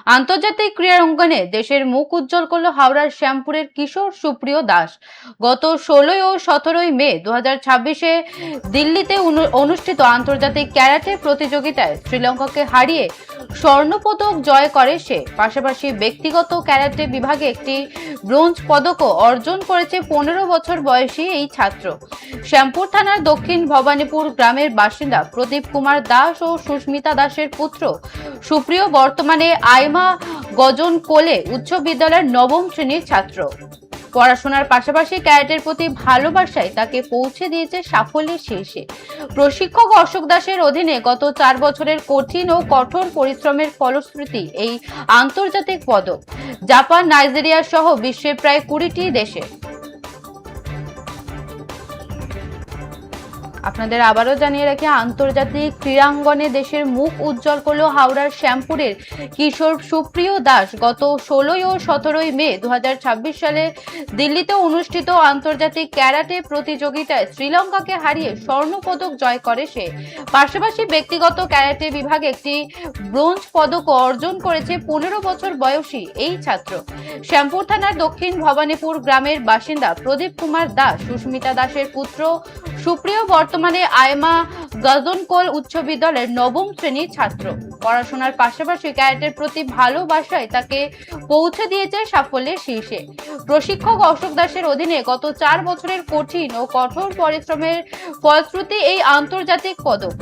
আন্তর্জাতিক ক্রীড়া অঙ্গনে দেশের মুখ উজ্জ্বল করলো হাওড়ার শ্যামপুরের কিশোর সুপ্রিয় দাস। গত 16 ও 17 মে 2026-এ দিল্লিতে অনুষ্ঠিত আন্তর্জাতিক ক্যারাটে প্রতিযোগিতায় শ্রীলঙ্কাকে হারিয়ে স্বর্ণপদক জয় করে সে। পাশাপাশি ব্যক্তিগত ক্যারাটে বিভাগে একটি ব্রোঞ্জ পদকও অর্জন করেছে 15 বছর বয়সী এই ছাত্র। শ্যামপুর থানার দক্ষিণ ভবানীপুর গ্রামের বাসিন্দা প্রদীপ কুমার দাস ও সুস্মিতা দাসের পুত্র সুপ্রিয় বর্তমানে আইমা গজন কোলে উচ্চ বিদ্যালয়ের নবম শ্রেণীর ছাত্র। পড়াশোনার পাশাপাশি ক্যারাটের প্রতি ভালোবাসায় তাকে পৌঁছে দিয়েছে সাফল্যের শীর্ষে। প্রশিক্ষক অশোক দাসের অধীনে গত 4 বছরের কঠিন ও কঠোর পরিশ্রমের ফলশ্রুতি এই আন্তর্জাতিক পদক। জাপান, নাইজেরিয়া সহ বিশ্বের প্রায় 20টি দেশে। আপনাদের আবারও জানিয়ে রাখি, আন্তর্জাতিক ক্রীড়াঙ্গনে দেশের মুখ উজ্জ্বল করলো হাওড়ার শ্যামপুরের কিশোর সুপ্রিয় দাস। গত 16 ও 17 মে 2026 সালে দিল্লিতে অনুষ্ঠিত আন্তর্জাতিক ক্যারাটে প্রতিযোগিতায় শ্রীলঙ্কাকে হারিয়ে স্বর্ণপদক জয় করে সে। পাশাপাশি ব্যক্তিগত ক্যারাটে বিভাগে একটি ব্রোঞ্জ পদক অর্জন করেছে 15 বছর বয়সী এই ছাত্র। শ্যামপুর থানার দক্ষিণ ভবানীপুর গ্রামের বাসিন্দা প্রদীপ কুমার দাস সুস্মিতা দাসের পুত্র সুপ্রিয় বর্তমানে আইমা গজনকোল উচ্চ বিদ্যালয়ের নবম শ্রেণীর ছাত্র। পড়াশোনার পাশাপাশি ক্যারাটের প্রতি ভালোবাসায় তাকে পৌঁছে দিয়েছে সাফল্যের শীর্ষে। প্রশিক্ষক অশোক দাসের অধীনে গত 4 বছরের কঠিন ও কঠোর পরিশ্রমের ফলশ্রুতি এই আন্তর্জাতিক পদক।